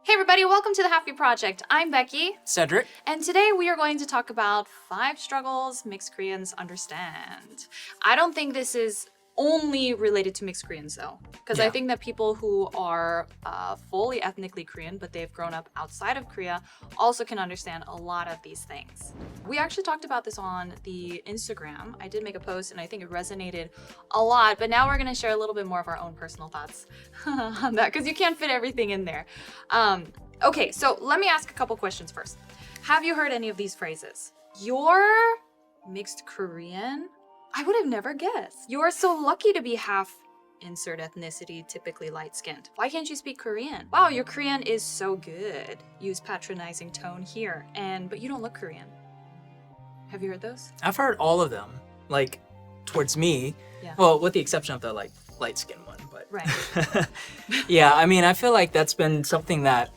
Hey everybody, welcome to the Halfie Project. I'm Becky. Cedric. And today we are going to talk about 5 struggles mixed Koreans understand. I don't think this is only related to mixed Koreans though, because I think that people who are fully ethnically Korean, but they've grown up outside of Korea, also can understand a lot of these things. We actually talked about this on the Instagram. I did make a post and I think it resonated a lot, but now we're gonna share a little bit more of our own personal thoughts on that, because you can't fit everything in there. Okay, so let me ask a couple questions first. Have you heard any of these phrases? You're mixed Korean? I would have never guessed. You're so lucky to be half insert ethnicity, typically light-skinned. Why can't you speak Korean? Wow, your Korean is so good. Use patronizing tone here. But you don't look Korean. Have you heard those? I've heard all of them, like, towards me. Yeah. Well, with the exception of the, like, light-skinned one, but... Right. Yeah, I mean, I feel like that's been something that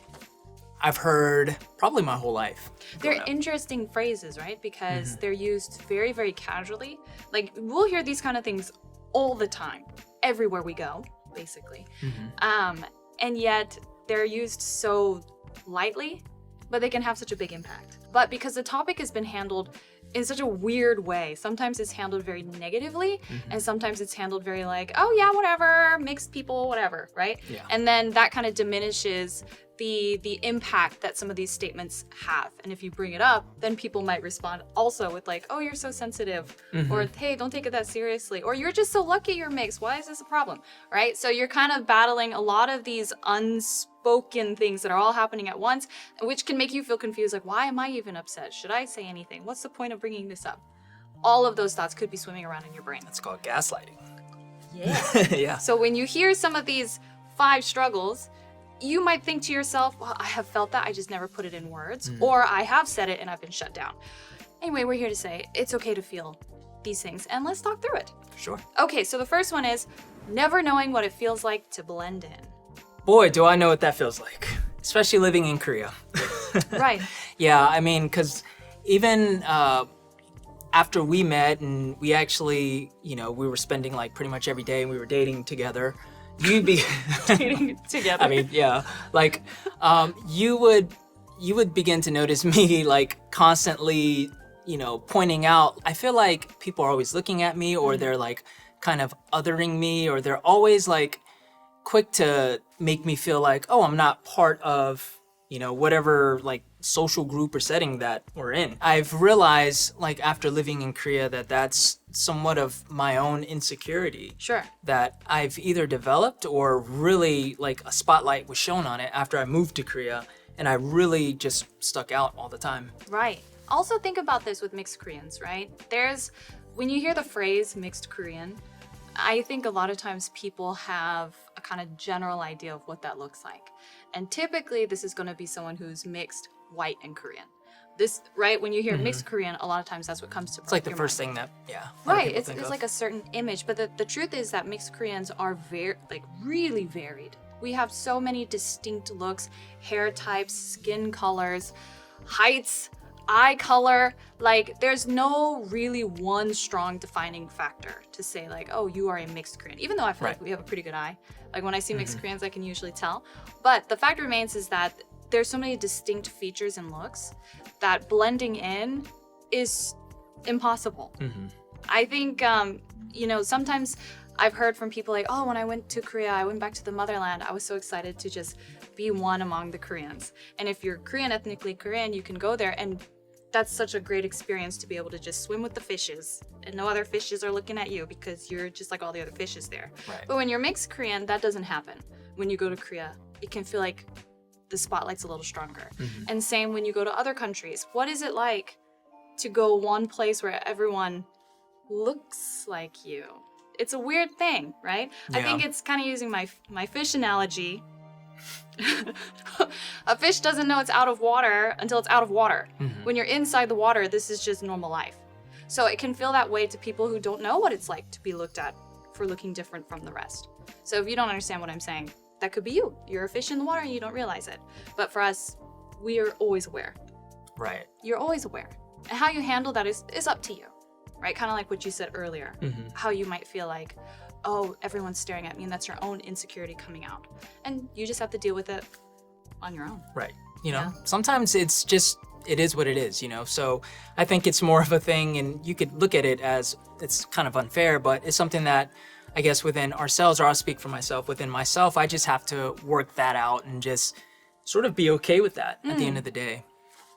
I've heard probably my whole life. They're interesting phrases, right? Because they're used very, very casually. Like, we'll hear these kind of things all the time, everywhere we go, basically. And yet, they're used so lightly, but they can have such a big impact. But because the topic has been handled in such a weird way, sometimes it's handled very negatively, and sometimes it's handled very like, oh yeah, whatever, mixed people, whatever, right? Yeah. And then that kind of diminishes the impact that some of these statements have. And if you bring it up, then people might respond also with like, oh, you're so sensitive, or hey, don't take it that seriously, or you're just so lucky you're mixed, why is this a problem, right? So you're kind of battling a lot of these unspoken things that are all happening at once, which can make you feel confused, like, why am I even upset? Should I say anything? What's the point of bringing this up? All of those thoughts could be swimming around in your brain. That's called gaslighting. Yeah. Yeah. So when you hear some of these 5 struggles, you might think to yourself, well, I have felt that, I just never put it in words, or I have said it and I've been shut down. Anyway, we're here to say it's okay to feel these things, and let's talk through it. Sure. Okay, so the first one is never knowing what it feels like to blend in. Boy, do I know what that feels like, especially living in Korea. Right. Yeah, I mean, because even after we met and we actually, you know, we were spending like pretty much every day and we were dating together, you'd be Dating together. I mean, yeah, like you would begin to notice me like constantly, you know, pointing out. I feel like people are always looking at me, or they're like kind of othering me, or they're always like quick to make me feel like, oh, I'm not part of, you know, whatever like social group or setting that we're in. I've realized, like, after living in Korea, that that's somewhat of my own insecurity. Sure. That I've either developed or really like a spotlight was shown on it after I moved to Korea, and I really just stuck out all the time. Right. Also think about this with mixed Koreans, right? When you hear the phrase mixed Korean, I think a lot of times people have a kind of general idea of what that looks like. And typically this is going to be someone who's mixed white and Korean. This, right, when you hear mixed Korean, a lot of times that's what comes to mind. It's like the first thing that, yeah. Right, it's like a certain image, but the truth is that mixed Koreans are really varied. We have so many distinct looks, hair types, skin colors, heights, eye color. Like, there's no really one strong defining factor to say like, oh, you are a mixed Korean, even though I feel like we have a pretty good eye. Like, when I see mixed Koreans, I can usually tell. But the fact remains is that there's so many distinct features and looks that blending in is impossible. I think, you know, sometimes I've heard from people like, oh, when I went to Korea, I went back to the motherland, I was so excited to just be one among the Koreans. And if you're Korean, ethnically Korean, you can go there, and that's such a great experience to be able to just swim with the fishes and no other fishes are looking at you because you're just like all the other fishes there. Right. But when you're mixed Korean, that doesn't happen. When you go to Korea, it can feel like the spotlight's a little stronger. And same when you go to other countries. What is it like to go one place where everyone looks like you? It's a weird thing, right? Yeah. I think it's kind of using my fish analogy. A fish doesn't know it's out of water until it's out of water. When you're inside the water, this is just normal life. So it can feel that way to people who don't know what it's like to be looked at for looking different from the rest. So if you don't understand what I'm saying, that could be you. You're a fish in the water and you don't realize it. But for us, we are always aware. Right. You're always aware. And how you handle that is up to you, right? Kind of like what you said earlier, how you might feel like, oh, everyone's staring at me, and that's your own insecurity coming out. And you just have to deal with it on your own. Right. You know, Yeah. sometimes it's just, it is what it is, you know? So I think it's more of a thing, and you could look at it as it's kind of unfair, but it's something that I guess within ourselves, or I'll speak for myself, within myself, I just have to work that out and just sort of be okay with that at the end of the day.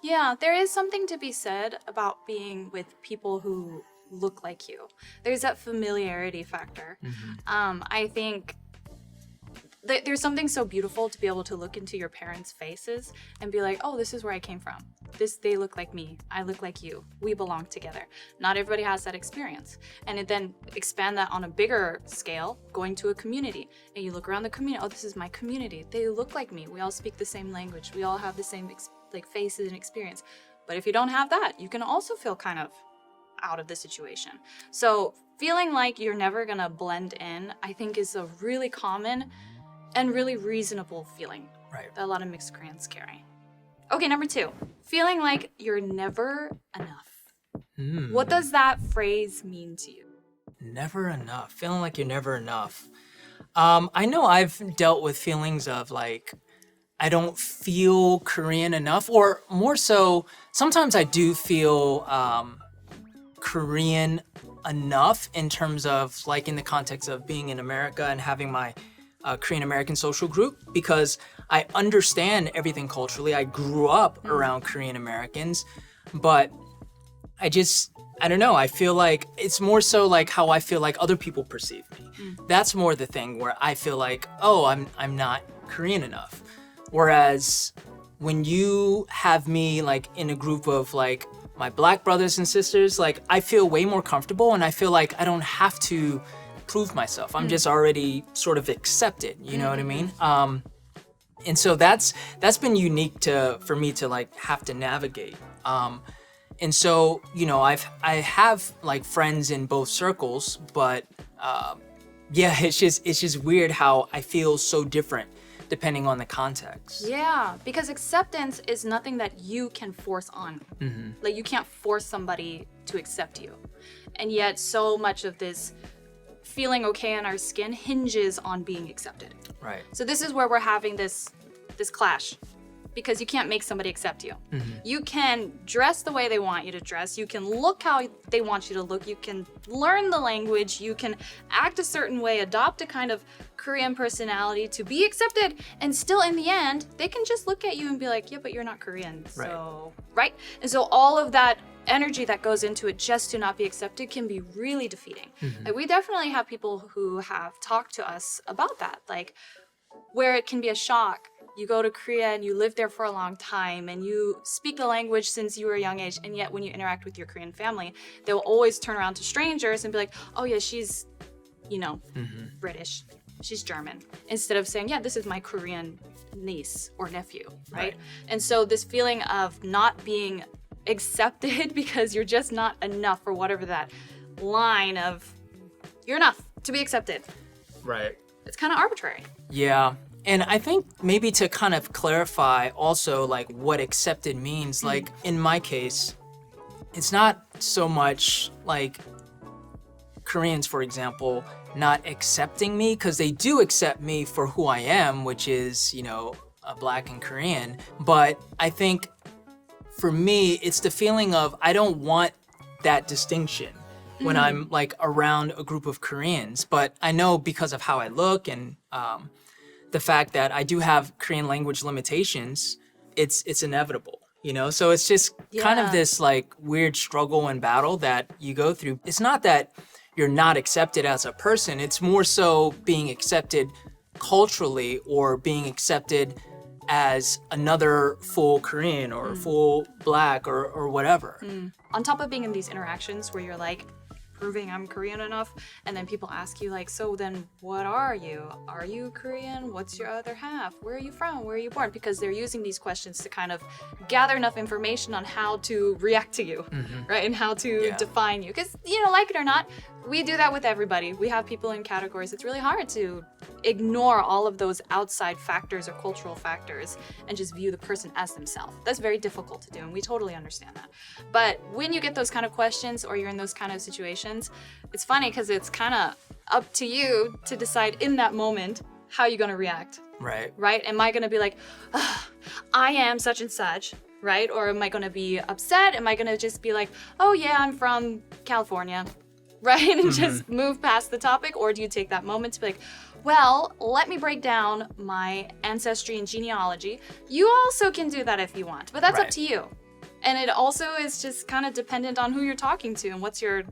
Yeah, there is something to be said about being with people who look like you. There's that familiarity factor. I think there's something so beautiful to be able to look into your parents' faces and be like, oh, this is where I came from. They look like me. I look like you. We belong together. Not everybody has that experience. And it then expand that on a bigger scale, going to a community. And you look around the community, oh, this is my community. They look like me. We all speak the same language. We all have the same faces and experience. But if you don't have that, you can also feel kind of out of the situation. So feeling like you're never gonna blend in, I think is a really common and really reasonable feeling Right. that a lot of mixed Koreans carry. Okay, number 2, feeling like you're never enough. What does that phrase mean to you? Never enough. Feeling like you're never enough. I know I've dealt with feelings of like, I don't feel Korean enough, or more so, sometimes I do feel Korean enough in terms of like in the context of being in America and having my Korean American social group, because I understand everything culturally. I grew up around Korean Americans, but I don't know. I feel like it's more so like how I feel like other people perceive me. That's more the thing where I feel like, oh, I'm not Korean enough. Whereas when you have me like in a group of like my Black brothers and sisters, like I feel way more comfortable, and I feel like I don't have to prove myself. I'm just already sort of accepted, you know what I mean? And so that's been unique for me to like have to navigate. And so, you know, I have like friends in both circles, but yeah, it's just weird how I feel so different depending on the context. Yeah, because acceptance is nothing that you can force on. Like you can't force somebody to accept you. And yet so much of this feeling okay in our skin hinges on being accepted. Right. So this is where we're having this clash, because you can't make somebody accept you. You can dress the way they want you to dress. You can look how they want you to look. You can learn the language. You can act a certain way, adopt a kind of Korean personality to be accepted. And still in the end, they can just look at you and be like, yeah, but you're not Korean. So, right? And so all of that energy that goes into it just to not be accepted can be really defeating. Like we definitely have people who have talked to us about that, like where it can be a shock. You go to Korea and you live there for a long time and you speak the language since you were a young age, and yet when you interact with your Korean family, they'll always turn around to strangers and be like, oh yeah, she's, you know, British, she's German, instead of saying, yeah, this is my Korean niece or nephew, right? And so this feeling of not being accepted because you're just not enough, or whatever that line of you're enough to be accepted. Right. It's kind of arbitrary. Yeah. And I think maybe to kind of clarify also like what accepted means, like in my case, it's not so much like Koreans, for example, not accepting me, because they do accept me for who I am, which is, you know, a Black and Korean. But I think for me, it's the feeling of I don't want that distinction when I'm like around a group of Koreans. But I know because of how I look and the fact that I do have Korean language limitations, it's inevitable, you know? So it's just kind of this like weird struggle and battle that you go through. It's not that you're not accepted as a person, it's more so being accepted culturally, or being accepted as another full Korean or full Black or whatever. On top of being in these interactions where you're like proving I'm Korean enough, and then people ask you like, so then what are you? Are you Korean? What's your other half? Where are you from? Where are you born? Because they're using these questions to kind of gather enough information on how to react to you, right? And how to define you. Because, you know, like it or not, we do that with everybody. We have people in categories. It's really hard to ignore all of those outside factors or cultural factors and just view the person as themselves. That's very difficult to do, and we totally understand that. But when you get those kind of questions, or you're in those kind of situations, it's funny because it's kind of up to you to decide in that moment how you're going to react. Right. Right? Am I going to be like, "Ugh, I am such and such, right? Or am I going to be upset? Am I going to just be like, oh yeah, I'm from California, right? And just move past the topic? Or do you take that moment to be like, well, let me break down my ancestry and genealogy. You also can do that if you want, but that's up Right. to you. And it also is just kind of dependent on who you're talking to and what's your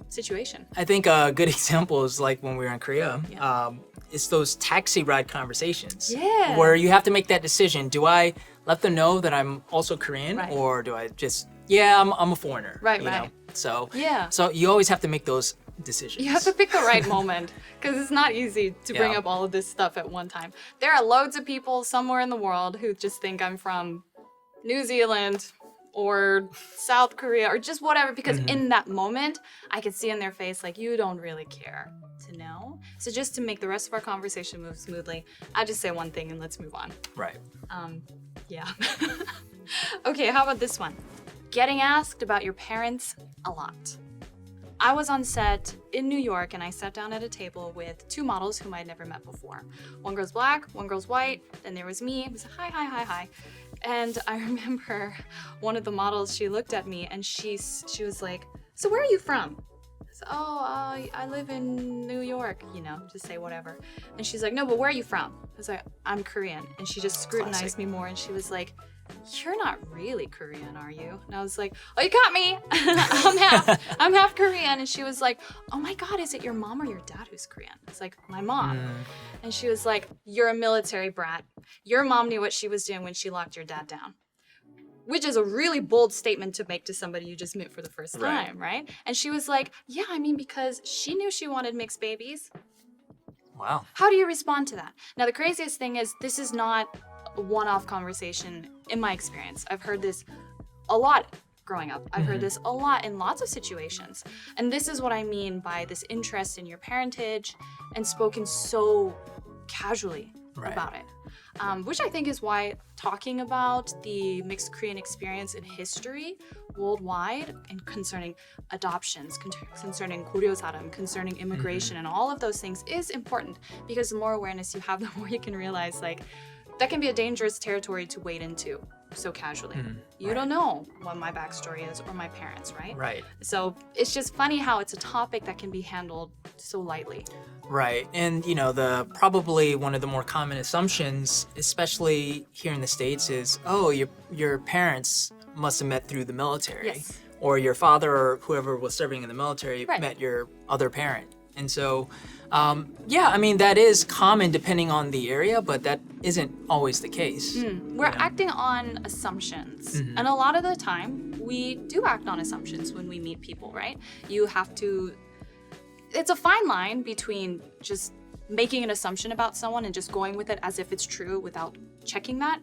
situation. I think a good example is like when we were in Korea. Yeah. It's those taxi ride conversations. Yeah. Where you have to make that decision. Do I let them know that I'm also Korean, Right. or do I just, I'm a foreigner. Right, you right. know? So Yeah. So you always have to make those decisions. You have to pick the right moment because it's not easy to bring Yeah. up all of this stuff at one time. There are loads of people somewhere in the world who just think I'm from New Zealand or South Korea or just whatever, because in that moment, I can see in their face, like, you don't really care to know. So just to make the rest of our conversation move smoothly, I just say one thing and let's move on. Right. Yeah. Okay, how about this one? Getting asked about your parents a lot. I was on set in New York and I sat down at a table with two models whom I'd never met before. One girl's black, one girl's white, then there was me. It was hi, hi, hi, hi. And I remember one of the models, she looked at me and she was like, so where are you from? I said, I live in New York, just say whatever. And she's like, no, but where are you from? I was like, I'm Korean. And she just scrutinized Classic. me more and she was like, you're not really Korean, are you? And I was like, oh, you got me. I'm half Korean. And she was like, oh my God, is it your mom or your dad who's Korean? It's like, my mom. And she was like, you're a military brat. Your mom knew what she was doing when she locked your dad down. Which is a really bold statement to make to somebody you just met for the first time, right? And she was like, yeah, because she knew she wanted mixed babies. Wow. How do you respond to that? Now, the craziest thing is this is not a one-off conversation in my experience. I've heard this a lot growing up. I've heard this a lot in lots of situations. And this is what I mean by this interest in your parentage and spoken so casually about it. Which I think is why talking about the mixed Korean experience in history worldwide and concerning adoptions, concerning 고려사람, concerning immigration and all of those things is important, because the more awareness you have, the more you can realize that can be a dangerous territory to wade into so casually. You don't know what my backstory is or my parents, right? Right. So it's just funny how it's a topic that can be handled so lightly. Right. And the probably one of the more common assumptions, especially here in the States, is, oh, your parents must have met through the military. Yes. Or your father or whoever was serving in the military met your other parent. And so, that is common depending on the area, but that isn't always the case. We're acting on assumptions. And a lot of the time, we do act on assumptions when we meet people, right? It's a fine line between just making an assumption about someone and just going with it as if it's true without checking that,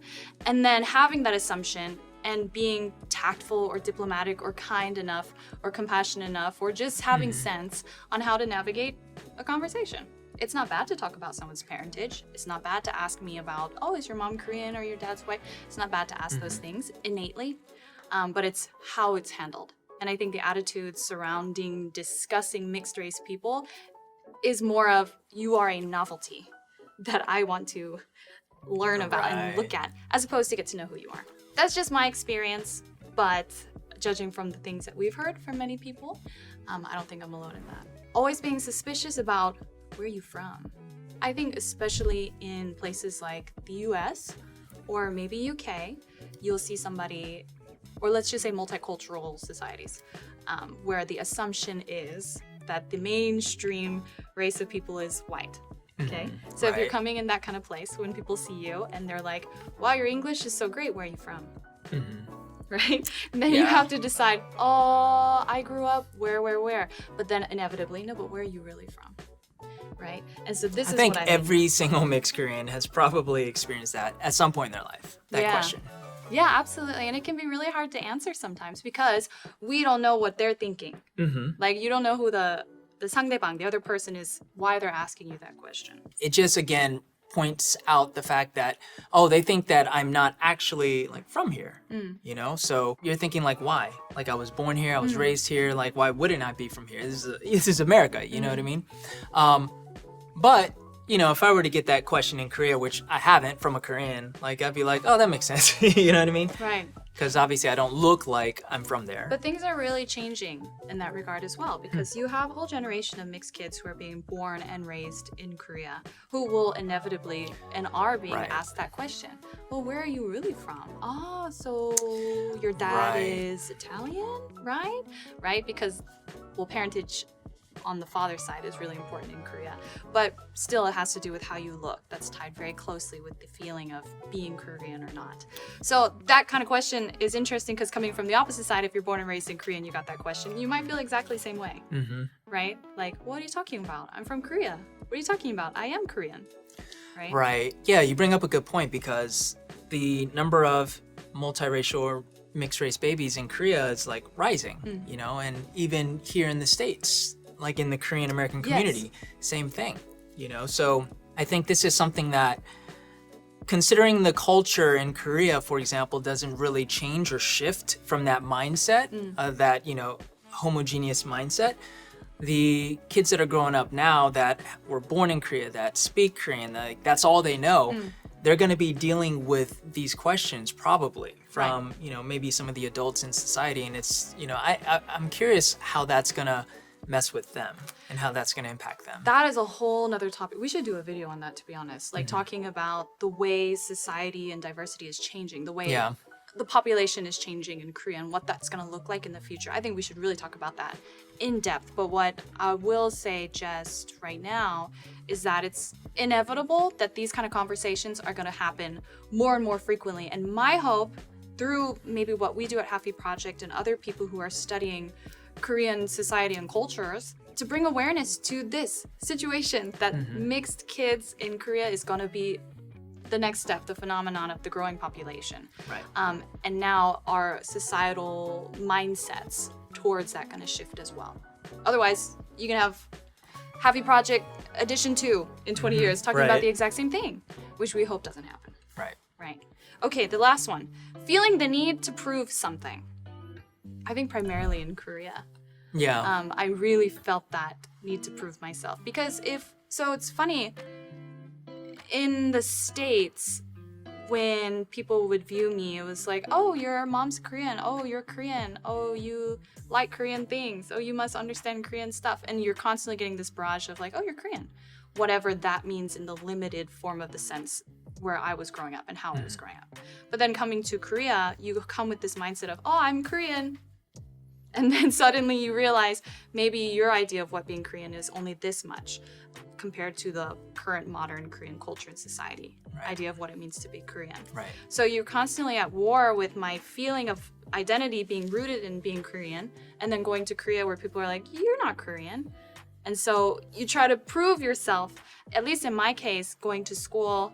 and then having that assumption and being tactful or diplomatic or kind enough or compassionate enough or just having sense on how to navigate a conversation. It's not bad to talk about someone's parentage. It's not bad to ask me about, oh, is your mom Korean or your dad's white? It's not bad to ask those things innately, but it's how it's handled. And I think the attitudes surrounding discussing mixed race people is more of, you are a novelty that I want to learn about and look at, as opposed to get to know who you are. That's just my experience, but judging from the things that we've heard from many people, I don't think I'm alone in that. Always being suspicious about where you're from. I think especially in places like the US or maybe UK, you'll see somebody, or let's just say multicultural societies, where the assumption is that the mainstream race of people is white. Okay, so if you're coming in that kind of place, when people see you and they're like, wow, your English is so great, where are you from? Right? And then you have to decide, oh, I grew up where? But then inevitably, no, but where are you really from? Right? And so this I is think what I every single mixed Korean has probably experienced that at some point in their life, that question. Yeah, absolutely. And it can be really hard to answer sometimes because we don't know what they're thinking. Like, you don't know who the 상대방, the other person, is, why they're asking you that question. It just, again, points out the fact that, oh, they think that I'm not actually from here, So you're thinking why? I was born here, I was raised here, why wouldn't I be from here? This is America, you know what I mean? But you know, if I were to get that question in Korea, which I haven't from a Korean, like I'd be like, oh, that makes sense. You know what I mean? Right. Because obviously I don't look like I'm from there. But things are really changing in that regard as well, because you have a whole generation of mixed kids who are being born and raised in Korea who will inevitably and are being Right. asked that question. Well, where are you really from? Oh, so your dad Right. is Italian, right? Right? Because, well, parentage on the father's side is really important in Korea, but still it has to do with how you look. That's tied very closely with the feeling of being Korean or not. So that kind of question is interesting because coming from the opposite side, if you're born and raised in Korea and you got that question, you might feel exactly the same way, right? Like, what are you talking about? I'm from Korea. What are you talking about? I am Korean, right? Right. Yeah, you bring up a good point because the number of multiracial or mixed race babies in Korea is like rising, you know, and even here in the States, like in the Korean American community, same thing, you know. So I think this is something that, considering the culture in Korea, for example, doesn't really change or shift from that mindset, that, you know, homogeneous mindset. The kids that are growing up now that were born in Korea, that speak Korean, like that's all they know, they're going to be dealing with these questions probably from, you know, maybe some of the adults in society. And it's, you know, I'm curious how that's going to mess with them and how that's going to impact them. That is a whole nother topic. We should do a video on that, to be honest. Like talking about the way society and diversity is changing, the way the population is changing in Korea and what that's going to look like in the future. I think we should really talk about that in depth. But what I will say just right now is that it's inevitable that these kind of conversations are going to happen more and more frequently. And my hope, through maybe what we do at Halfie Project and other people who are studying Korean society and cultures, to bring awareness to this situation that mixed kids in Korea is going to be the next step, the phenomenon of the growing population. Right. And now our societal mindsets towards that going to shift as well. Otherwise, you can have Halfie Project Edition 2 in 20 years talking about the exact same thing, which we hope doesn't happen. Right. Right. Okay, the last one. Feeling the need to prove something. I think primarily in Korea. Yeah. I really felt that need to prove myself. Because it's funny, in the States, when people would view me, it was like, oh, your mom's Korean. Oh, you're Korean. Oh, you like Korean things. Oh, you must understand Korean stuff. And you're constantly getting this barrage of like, oh, you're Korean. Whatever that means in the limited form of the sense where I was growing up and how I was growing up. But then coming to Korea, you come with this mindset of, oh, I'm Korean. And then suddenly you realize maybe your idea of what being Korean is only this much compared to the current modern Korean culture and society, idea of what it means to be Korean. Right. So you're constantly at war with my feeling of identity being rooted in being Korean, and then going to Korea where people are like, you're not Korean. And so you try to prove yourself, at least in my case, going to school,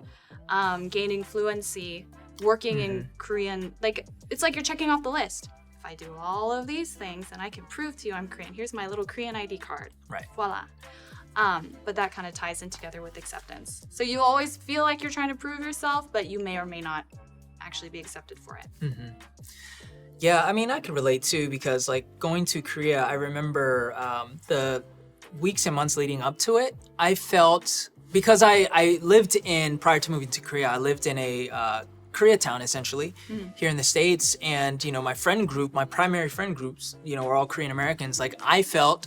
gaining fluency, working in Korean, like it's like you're checking off the list. If I do all of these things, then I can prove to you I'm Korean. Here's my little Korean ID card. Right. Voila. But that kind of ties in together with acceptance. So you always feel like you're trying to prove yourself, but you may or may not actually be accepted for it. Yeah, I mean, I can relate too, because like going to Korea, I remember the weeks and months leading up to it, I felt, because I lived in, prior to moving to Korea, I lived in a Koreatown essentially here in the States. And, you know, my friend group, my primary friend groups, you know, were all Korean Americans. Like I felt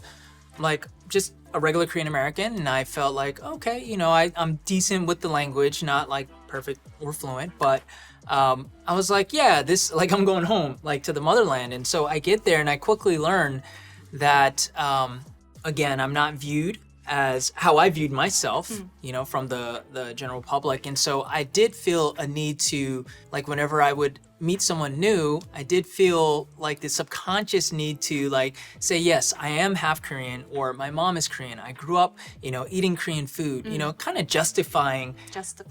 like just a regular Korean American, and I felt like, okay, you know, I'm decent with the language, not like perfect or fluent, but I was like, yeah, this, like I'm going home, like to the motherland. And so I get there and I quickly learn that, again, I'm not viewed as how I viewed myself, you know, from the general public. And so I did feel a need to, like, whenever I would meet someone new, I did feel like the subconscious need to like say, yes, I am half Korean, or my mom is Korean. I grew up, you know, eating Korean food, you know, kind of justifying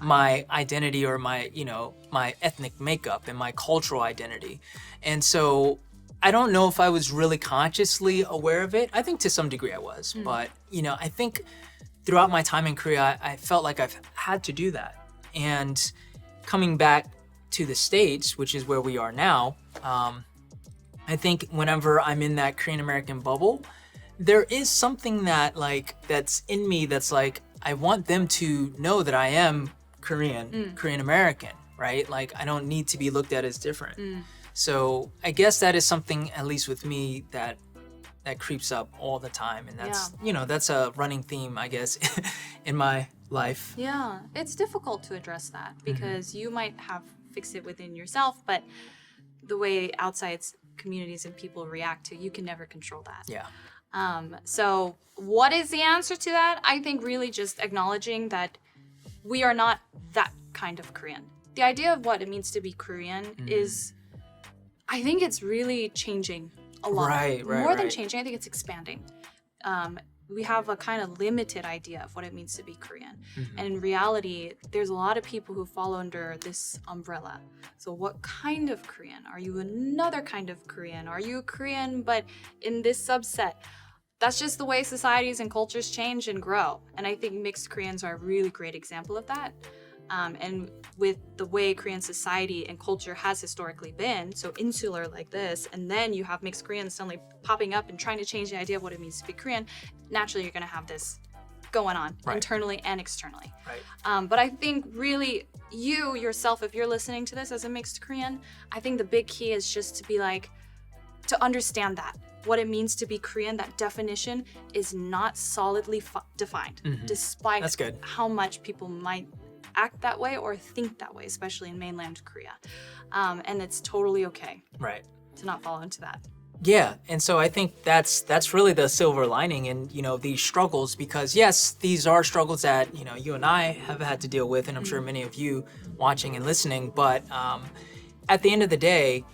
my identity, or my, you know, my ethnic makeup and my cultural identity. And so I don't know if I was really consciously aware of it. I think to some degree I was, but, you know, I think throughout my time in Korea, I felt like I've had to do that. And coming back to the States, which is where we are now, I think whenever I'm in that Korean American bubble, there is something that like, that's in me that's like, I want them to know that I am Korean, Korean American, right? Like I don't need to be looked at as different. So I guess that is something, at least with me, that creeps up all the time, and that's that's a running theme, I guess, in my life. Yeah, it's difficult to address that because you might have fixed it within yourself, but the way outside communities and people react to, you can never control that. Yeah. So what is the answer to that? I think really just acknowledging that we are not that kind of Korean. The idea of what it means to be Korean is, I think it's really changing a lot. More than changing, I think it's expanding. We have a kind of limited idea of what it means to be Korean. And in reality, there's a lot of people who fall under this umbrella. So what kind of Korean? Are you another kind of Korean? Are you Korean but in this subset? That's just the way societies and cultures change and grow. And I think mixed Koreans are a really great example of that. And with the way Korean society and culture has historically been, so insular like this, and then you have mixed Koreans suddenly popping up and trying to change the idea of what it means to be Korean, naturally you're going to have this going on internally and externally. But I think really you yourself, if you're listening to this as a mixed Korean, I think the big key is just to be like, to understand that. What it means to be Korean, that definition is not solidly defined, despite That's good. how much people might act that way or think that way, especially in mainland Korea. And it's totally okay to not fall into that. Yeah, and so I think that's really the silver lining in these struggles, because yes, these are struggles that you and I have had to deal with, and I'm sure many of you watching and listening. But at the end of the day,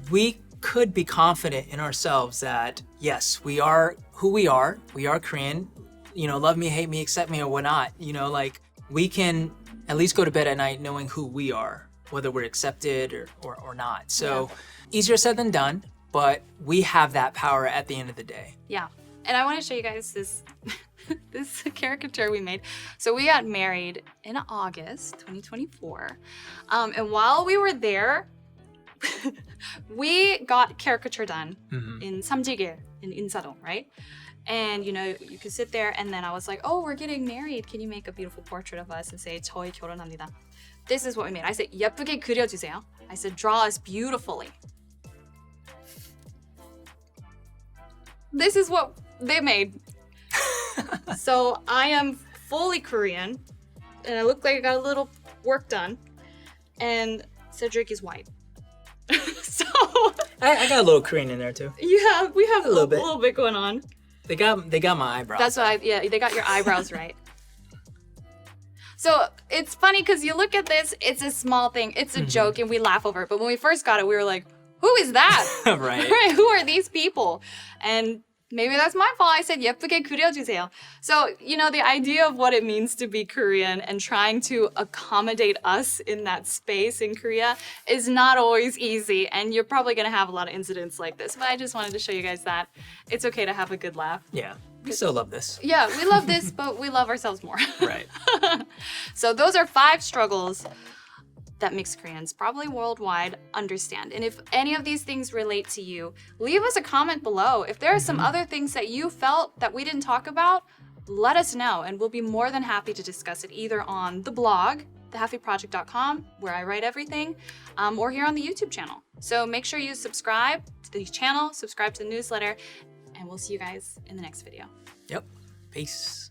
we could be confident in ourselves that yes, we are who we are. We are Korean. Love me, hate me, accept me, or whatnot. Like we can at least go to bed at night knowing who we are, whether we're accepted or not. So easier said than done. But we have that power at the end of the day. Yeah. And I want to show you guys this this caricature we made. So we got married in August 2024. And while we were there, we got caricature done in Samjigil, in Insadong, right? And you could sit there, and then I was like, oh, we're getting married. Can you make a beautiful portrait of us and say, 저희 결혼합니다. This is what we made. I said, 예쁘게 그려주세요. I said, draw us beautifully. This is what they made. So I am fully Korean, and I look like I got a little work done, and Cedric is white. So I got a little Korean in there too. Yeah, we have a little bit going on. They got my eyebrows. That's why, they got your eyebrows right. So it's funny because you look at this, it's a small thing, it's a joke, and we laugh over it. But when we first got it, we were like, who is that? Right. Who are these people? And maybe that's my fault. I said, 예쁘게 그려주세요. So, the idea of what it means to be Korean and trying to accommodate us in that space in Korea is not always easy. And you're probably going to have a lot of incidents like this. But I just wanted to show you guys that it's okay to have a good laugh. Yeah. We still love this. Yeah, we love this, but we love ourselves more. Right. So those are 5 struggles that mixed Koreans, probably worldwide, understand. And if any of these things relate to you, leave us a comment below. If there are some other things that you felt that we didn't talk about, let us know, and we'll be more than happy to discuss it either on the blog, thehalfieproject.com, where I write everything, or here on the YouTube channel. So make sure you subscribe to the channel, subscribe to the newsletter, and we'll see you guys in the next video. Yep. Peace.